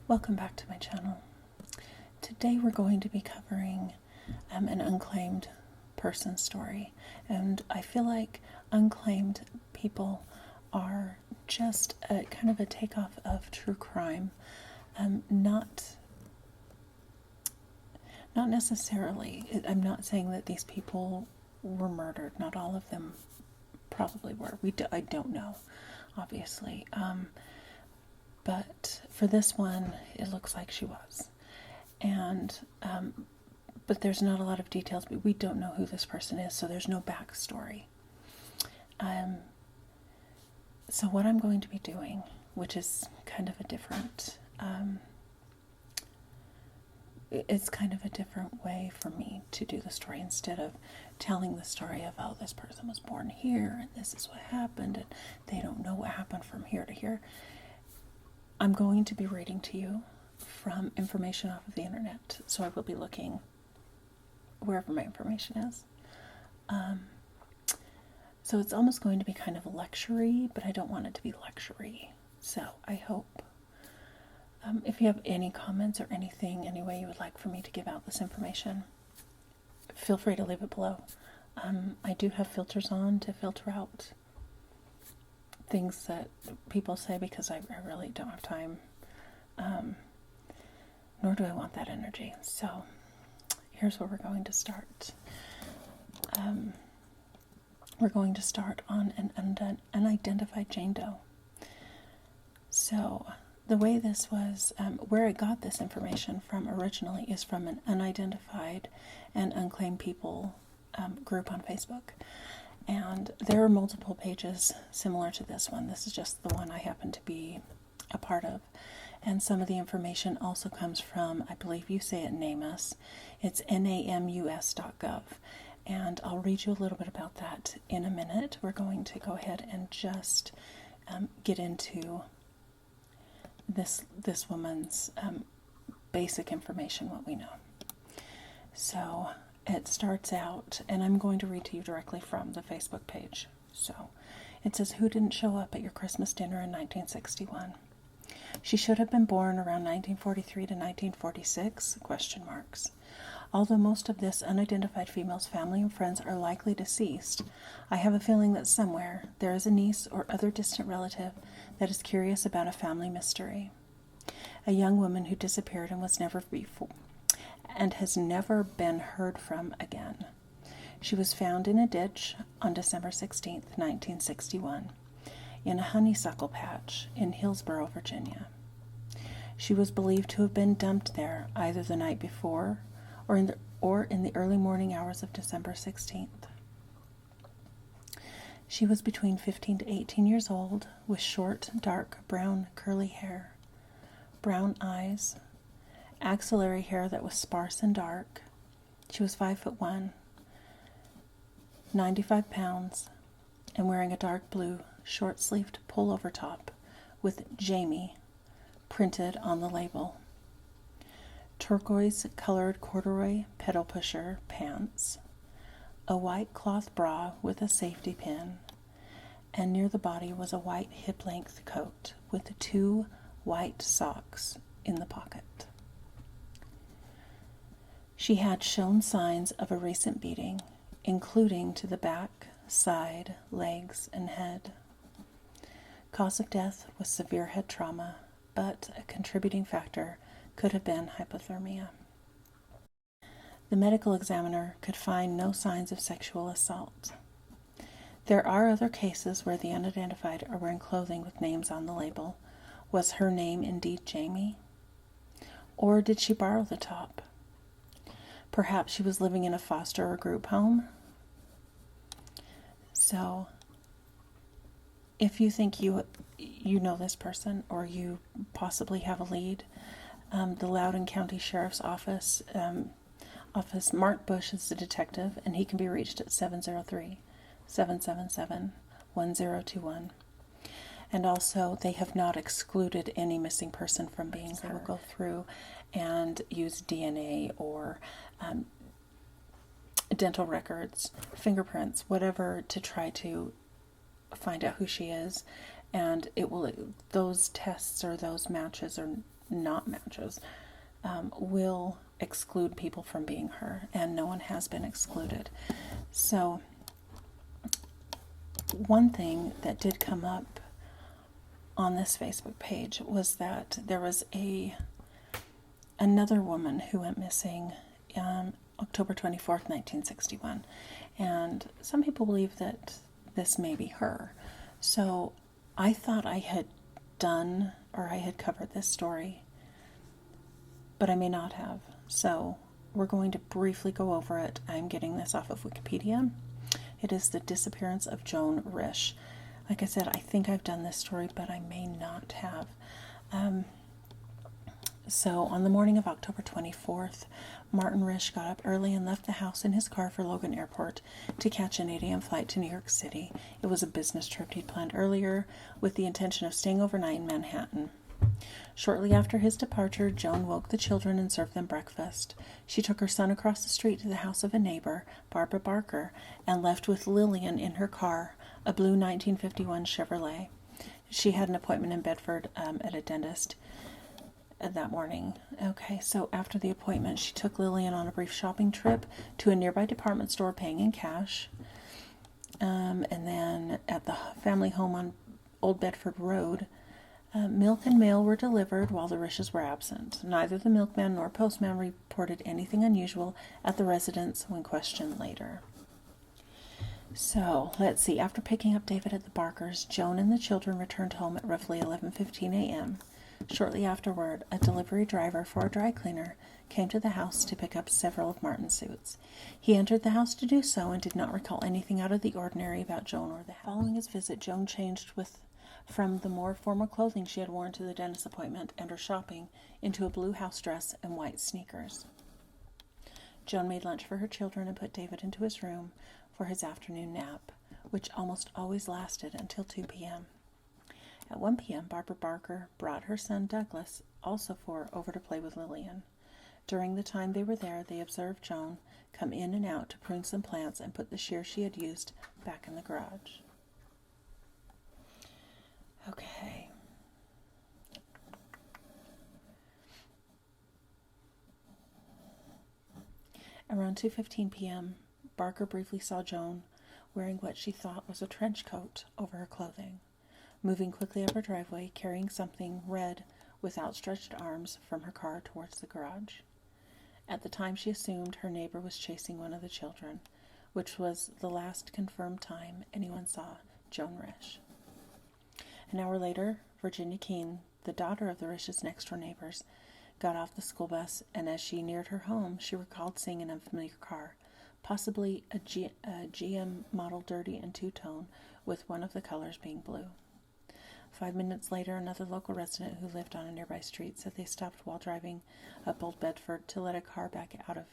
Welcome back to my channel. Today we're going to be covering an unclaimed person story, and I feel like unclaimed people are just a kind of a takeoff of true crime. Not necessarily. I'm not saying that these people were murdered. Not all of them probably were. I don't know, obviously. But for this one, it looks like she was. And, but there's not a lot of details. But we don't know who this person is, so there's no backstory. So what I'm going to be doing, which is kind of a different, it's kind of a different way for me to do the story, instead of telling the story of, oh, this person was born here, and this is what happened, and they don't know what happened from here to here. I'm going to be reading to you from information off of the internet, so I will be looking wherever my information is. So it's almost going to be kind of a lecture-y, but I don't want it to be lecture-y. So I hope, if you have any comments or anything, any way you would like for me to give out this information, feel free to leave it below. I do have filters on to filter out things that people say, because I really don't have time, nor do I want that energy. So here's where we're going to start. We're going to start on an unidentified Jane Doe. So the way this was, where I got this information from originally is from an unidentified and unclaimed people group on Facebook. And there are multiple pages similar to this one. This is just the one I happen to be a part of. And some of the information also comes from, I believe you say it, NAMUS. It's namus.gov. And I'll read you a little bit about that in a minute. We're going to go ahead and just get into this woman's basic information, what we know. So it starts out, and I'm going to read to you directly from the Facebook page. So it says, who didn't show up at your Christmas dinner in 1961? She should have been born around 1943 to 1946, question marks. Although most of this unidentified female's family and friends are likely deceased, I have a feeling that somewhere there is a niece or other distant relative that is curious about a family mystery. A young woman who disappeared and was never before and has never been heard from again. She was found in a ditch on December 16, 1961, in a honeysuckle patch in Hillsborough, Virginia. She was believed to have been dumped there either the night before or in the early morning hours of December 16th. She was between 15 to 18 years old, with short, dark, brown, curly hair, brown eyes, axillary hair that was sparse and dark. She was 5'1", 95 pounds, and wearing a dark blue, short-sleeved pullover top with Jamie printed on the label. Turquoise-colored corduroy pedal pusher pants, a white cloth bra with a safety pin, and near the body was a white hip-length coat with 2 white socks in the pocket. She had shown signs of a recent beating, including to the back, side, legs, and head. Cause of death was severe head trauma, but a contributing factor could have been hypothermia. The medical examiner could find no signs of sexual assault. There are other cases where the unidentified are wearing clothing with names on the label. Was her name indeed Jamie? Or did she borrow the top? Perhaps she was living in a foster or group home. So, if you think you know this person, or you possibly have a lead, the Loudoun County Sheriff's Office, Mark Bush is the detective, and he can be reached at 703-777-1021. And also, they have not excluded any missing person from being. They will go through and use DNA or dental records, fingerprints, whatever, to try to find out who she is and those tests or those matches or not matches will exclude people from being her, and no one has been excluded. So one thing that did come up on this Facebook page was that there was another woman who went missing October 24th, 1961, and some people believe that this may be her. So I thought I had covered this story, but I may not have. So we're going to briefly go over it. I'm getting this off of Wikipedia. It is the disappearance of Joan Risch. Like I said, I think I've done this story, but I may not have. So on the morning of October 24th, Martin Risch got up early and left the house in his car for Logan Airport to catch an 8 a.m. flight to New York City. It was a business trip he'd planned earlier with the intention of staying overnight in Manhattan. Shortly after his departure, Joan woke the children and served them breakfast. She took her son across the street to the house of a neighbor, Barbara Barker, and left with Lillian in her car, a blue 1951 Chevrolet. She had an appointment in Bedford at a dentist that morning. Okay, so after the appointment, she took Lillian on a brief shopping trip to a nearby department store, paying in cash. And then at the family home on Old Bedford Road, milk and mail were delivered while the Risches were absent. Neither the milkman nor postman reported anything unusual at the residence when questioned later. So, let's see. After picking up David at the Barkers, Joan and the children returned home at roughly 11:15 a.m. Shortly afterward, a delivery driver for a dry cleaner came to the house to pick up several of Martin's suits. He entered the house to do so and did not recall anything out of the ordinary about Joan or the house. Following his visit, Joan changed from the more formal clothing she had worn to the dentist appointment and her shopping into a blue house dress and white sneakers. Joan made lunch for her children and put David into his room for his afternoon nap, which almost always lasted until 2 p.m. At 1 p.m., Barbara Barker brought her son Douglas, also 4, over to play with Lillian. During the time they were there, they observed Joan come in and out to prune some plants and put the shears she had used back in the garage. Okay. Around 2:15 p.m., Barker briefly saw Joan wearing what she thought was a trench coat over her clothing, moving quickly up her driveway, carrying something red with outstretched arms from her car towards the garage. At the time, she assumed her neighbor was chasing one of the children, which was the last confirmed time anyone saw Joan Risch. An hour later, Virginia Keene, the daughter of the Risch's next-door neighbors, got off the school bus, and as she neared her home, she recalled seeing an unfamiliar car, possibly a GM Model Dirty and two-tone, with one of the colors being blue. 5 minutes later, another local resident who lived on a nearby street said they stopped while driving up Old Bedford to let a car back out of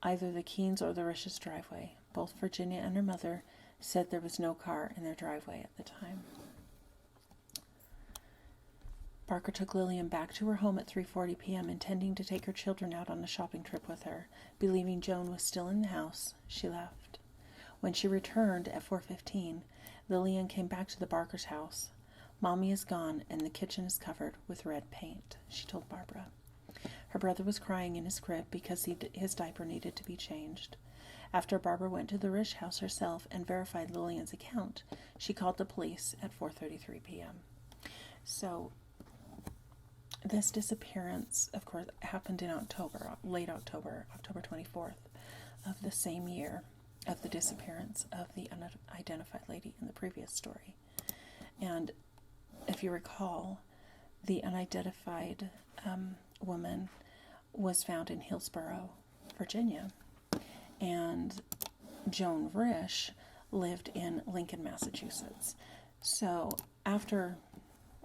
either the Keenes or the Risch's driveway. Both Virginia and her mother said there was no car in their driveway at the time. Barker took Lillian back to her home at 3:40 p.m., intending to take her children out on a shopping trip with her. Believing Joan was still in the house, she left. When she returned at 4:15, Lillian came back to the Barkers' house. "Mommy is gone, and the kitchen is covered with red paint," she told Barbara. Her brother was crying in his crib because his diaper needed to be changed. After Barbara went to the Risch house herself and verified Lillian's account, she called the police at 4:33 p.m. So, this disappearance, of course, happened in October, late October, October 24th of the same year of the disappearance of the unidentified lady in the previous story. And if you recall, the unidentified woman was found in Hillsborough, Virginia, and Joan Risch lived in Lincoln, Massachusetts. So after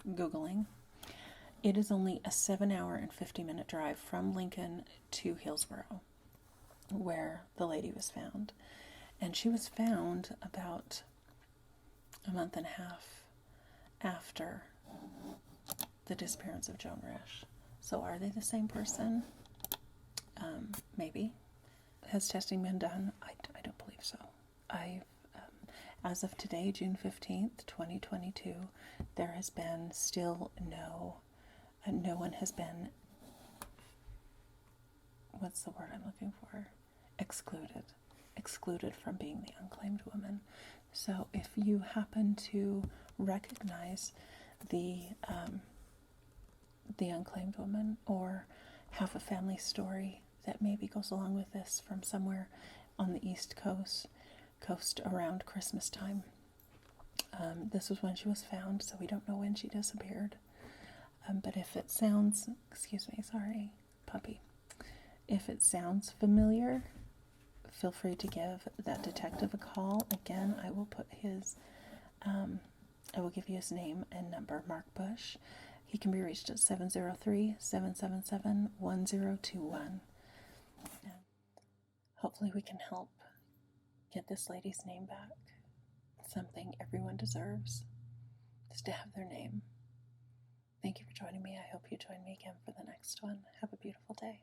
Googling, it is only a 7-hour and 50-minute drive from Lincoln to Hillsborough, where the lady was found. And she was found about a month and a half after the disappearance of Joan Risch. So are they the same person? Maybe. Has testing been done? I don't believe so. As of today, June 15th, 2022, there has been still no one has been, what's the word I'm looking for? Excluded from being the unclaimed woman. So if you happen to recognize the unclaimed woman, or have a family story that maybe goes along with this from somewhere on the East Coast around Christmas time. This was when she was found, so we don't know when she disappeared. But if it sounds, excuse me, sorry, puppy. If it sounds familiar, feel free to give that detective a call. Again, I will put I will give you his name and number, Mark Bush. He can be reached at 703-777-1021. And hopefully we can help get this lady's name back. It's something everyone deserves, is to have their name. Thank you for joining me. I hope you join me again for the next one. Have a beautiful day.